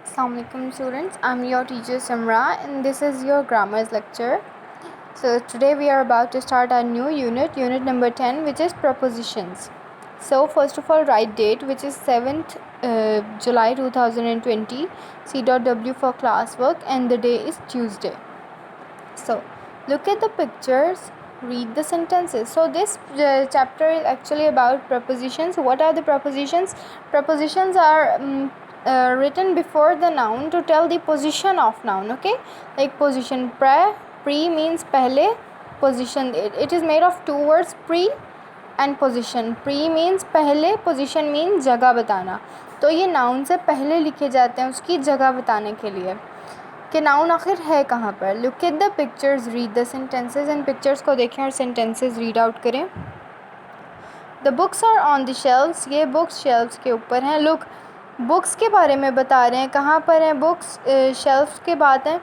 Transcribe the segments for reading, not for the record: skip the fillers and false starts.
Assalamualaikum students, I'm your teacher Samra and this is your grammars lecture. So today we are about to start our new unit number 10, which is prepositions. So first of all, write date, which is 7th July 2020, C.W for classwork, and the day is Tuesday. So look at the pictures, read the sentences. So this chapter is actually about prepositions. What are the prepositions? Prepositions are written before the noun to tell the position of noun. Okay, like position. Pre means pehle. Position, it is made of two words, pre and position. Pre means पहले, position means जगह बताना. तो ये noun से पहले लिखे जाते हैं उसकी जगह बताने के लिए कि नाउन आखिर है कहाँ पर. Look at the pictures, read the sentences. इन पिक्चर्स को देखें और सेंटेंसेस रीड आउट करें. The books are on the shelves. ये बुक्स शेल्व्स के ऊपर हैं. लुक, बुक्स के बारे में बता रहे हैं. कहाँ पर हैं बुक्स? शेल्व्स के बात है.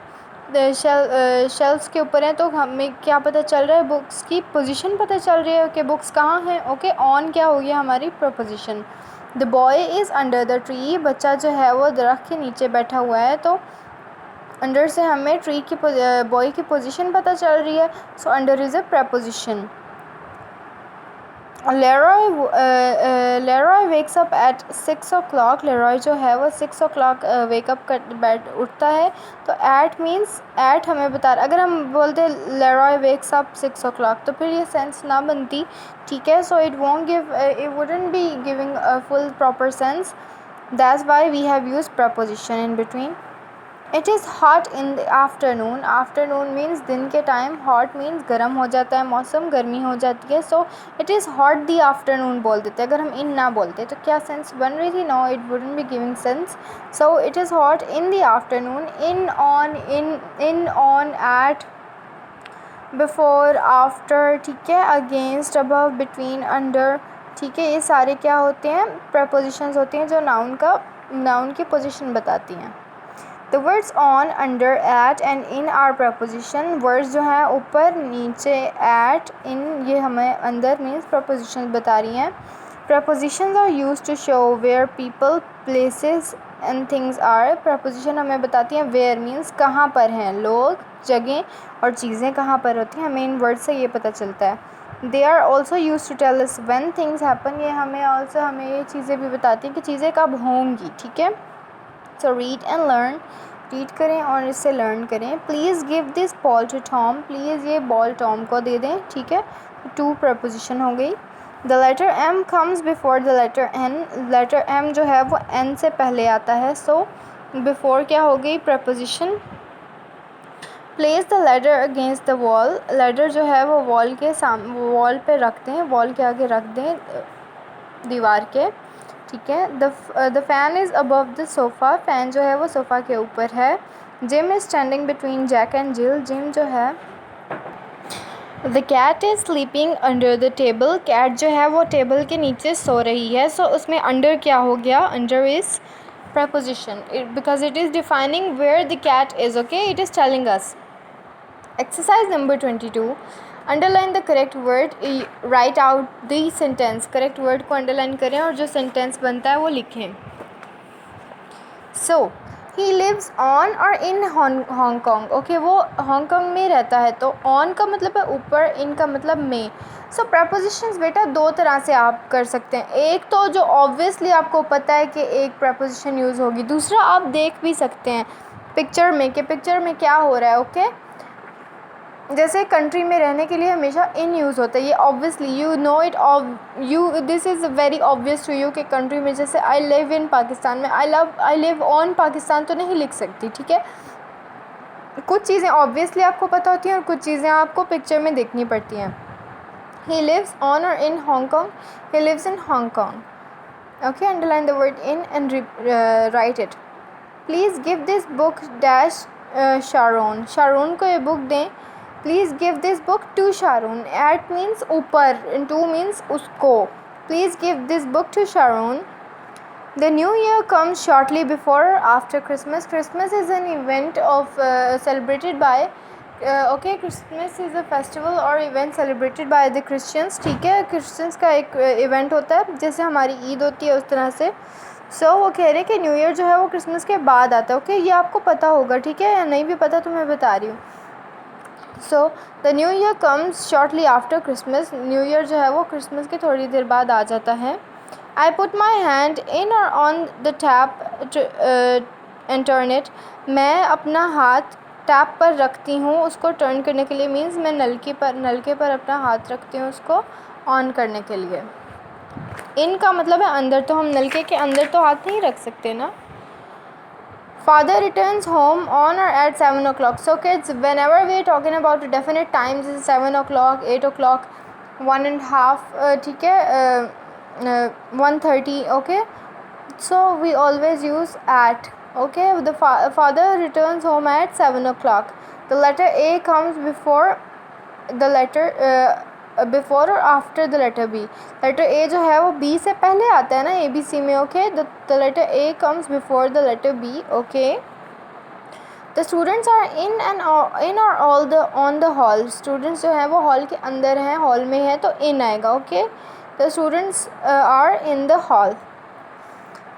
शेल्व्स के ऊपर हैं तो हमें क्या पता चल रहा है? बुक्स की पोजीशन पता चल रही है कि बुक्स कहाँ हैं. ओके, ऑन क्या हो गया हमारी preposition. The boy is under the tree. बच्चा जो है वो दरख्त के नीचे बैठा हुआ है. तो अंडर से हमें ट्री की बॉय की पोजीशन पता चल रही है. So under is a preposition. Leroy wakes up at 6 o'clock. Leroy जो है वो 6 o'clock वेकअप कर बैठ उठता है. तो एट मीन्स एट हमें बता रहा. अगर हम बोलते लेरॉय वेक्स अप 6 o'clock तो फिर ये सेंस ना बनती. ठीक है, so it wouldn't be giving a full proper sense. That's why we have use preposition in between. It is hot in the afternoon. Afternoon means दिन के टाइम. हॉट मीन्स गर्म हो जाता है मौसम, गर्मी हो जाती है. So it is hot the afternoon बोल देते. अगर हम इन ना बोलते तो क्या सेंस बन रही थी? No, it wouldn't be giving sense. So it is hot in the afternoon. In on at, before, after. ठीक है, अगेंस्ट, अबव, बिटवीन, अंडर. ठीक है, ये सारे क्या होते हैं? प्रपोजिशंस होती हैं जो नाउन की पोजीशन बताती हैं. The words on, under, at and in are preposition. Words जो हैं ऊपर, नीचे, at, in, ये हमें अंदर means prepositions बता रही हैं. Prepositions are used to show where people, places and things are. Preposition हमें बताती हैं where means कहाँ पर हैं लोग, जगह और चीज़ें कहाँ पर होती हैं. हमें इन वर्ड से ये पता चलता है. They are also used to tell us when things happen. ये हमें ये चीज़ें भी बताती हैं कि चीज़ें कब होंगी. ठीक है, so read and learn. Read करें और इससे लर्न करें. Please give this ball to Tom. Please ये बॉल टॉम को दे दें. ठीक है, टू प्रपोजिशन हो गई. The letter M comes before the letter N. Letter M जो है वो एन से पहले आता है. सो बिफोर क्या हो गई? Preposition. Place the letter against the wall. Letter जो है वो वॉल पे रख दें, वॉल के आगे रख दें, दीवार के. ठीक है. The fan is above the sofa. Fan जो है वो सोफ़ा के ऊपर है. Jim is standing between Jack and Jill. Jim जो है. The cat is sleeping under the table. Cat जो है वो टेबल के नीचे सो रही है. सो उसमें अंडर क्या हो गया? Under is preposition because it is defining where the cat is. Okay, it is telling us. Exercise number 22. Underline the correct word. Write out the sentence. Correct word को underline करें और जो sentence बनता है वो लिखें. So he lives on or in Hong Kong. Okay, वो Hong Kong में रहता है. तो on का मतलब है ऊपर, in का मतलब में. सो prepositions बेटा दो तरह से आप कर सकते हैं. एक तो जो ऑब्वियसली आपको पता है कि एक preposition यूज़ होगी. दूसरा आप देख भी सकते हैं पिक्चर में कि पिक्चर में क्या हो रहा है. ओके, जैसे कंट्री में रहने के लिए हमेशा इन यूज़ होता है. ये obviously you know it, this is very obvious to you कि कंट्री में जैसे आई लिव इन पाकिस्तान में आई लिव ऑन पाकिस्तान तो नहीं लिख सकती. ठीक है, कुछ चीज़ें ऑब्वियसली आपको पता होती हैं और कुछ चीज़ें आपको पिक्चर में देखनी पड़ती हैं. ही लिव्स ऑन और in Hong Kong. He lives in Hong Kong. Okay, underline the word in and write it. Please give this book dash Sharon. Sharon को ये बुक दें. Please give this book to Sharon. At means ऊपर, to means उसको. Please give this book to Sharon. The new year comes shortly before after Christmas. Christmas is an event of celebrated by okay, Christmas is a festival और event celebrated by the Christians. ठीक है, Christians का एक event होता है जैसे हमारी ईद होती है उस तरह से. सो वो कह रहे हैं कि न्यू ईयर जो है वो क्रिसमस के बाद आता है। ओके, ये आपको पता होगा, ठीक है, या नहीं भी पता तो मैं बता रही हूँ। So the new year comes shortly after Christmas, new year जो है वो क्रिसमस के थोड़ी देर बाद आ जाता है। I put my hand in और on the tap and turn it, मैं अपना हाथ टैप पर रखती हूँ उसको टर्न करने के लिए, मीन्स मैं नलके पर अपना हाथ रखती हूँ उसको ऑन करने के लिए। इन का मतलब है अंदर, तो हम नलके के अंदर तो हाथ नहीं रख सकते ना। Father returns home on or at 7 o'clock. So kids, whenever we are talking about definite times, is 7 o'clock, 8 o'clock, 1:30, ठीक है, 1:30, okay. So we always use at, okay. The father returns home at 7 o'clock. The letter A comes before the letter before और after the letter B. Letter A जो है वो B से पहले आता है ना ए बी सी में, okay. The letter A comes before the letter B, okay. The students are in और all the on the hall, students जो है वो हॉल के अंदर हैं, हॉल में है, तो इन आएगा, okay. The students are in the hall.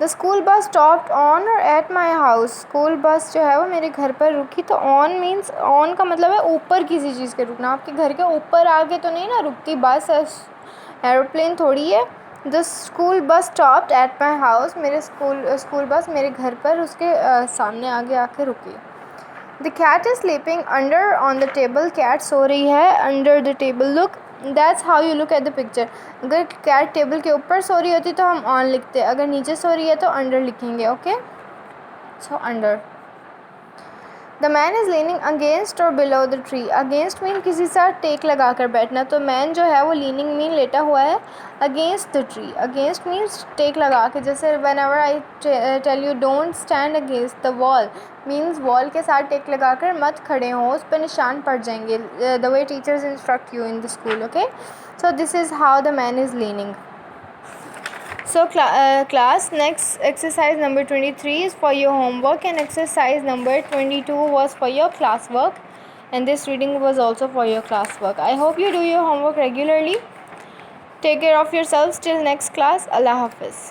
The school bus stopped on और at my house, school bus जो है वो मेरे घर पर रुकी। तो ऑन मीन्स, ऑन का मतलब है ऊपर किसी चीज़ के रुकना, आपके घर के ऊपर आके तो नहीं ना रुकती बस, एरोप्लेन थोड़ी है। The school bus stopped at my house, मेरे स्कूल बस मेरे घर पर उसके सामने आगे आके रुकी। The cat is sleeping under on the table, cat सो रही है under the table. Look, that's how you look at the picture. अगर कैट टेबल के ऊपर सो रही होती तो हम ऑन लिखते, अगर नीचे सो रही है तो अंडर लिखेंगे, okay. So under. The man is leaning against और below the tree, against mean किसी साथ टेक लगा कर बैठना, तो मैन जो है वो लीनिंग मीन लेटा हुआ है against the tree, against means टेक लगा के। जैसे whenever I tell you don't stand against the wall, means wall के साथ टेक लगा कर मत खड़े हो, उस पर निशान पड़ जाएंगे, the way teachers instruct you in the school, okay. So this is how the man is leaning. So class, next exercise number 23 is for your homework and exercise number 22 was for your classwork, and this reading was also for your classwork. I hope you do your homework regularly. Take care of yourselves till next class. Allah Hafiz.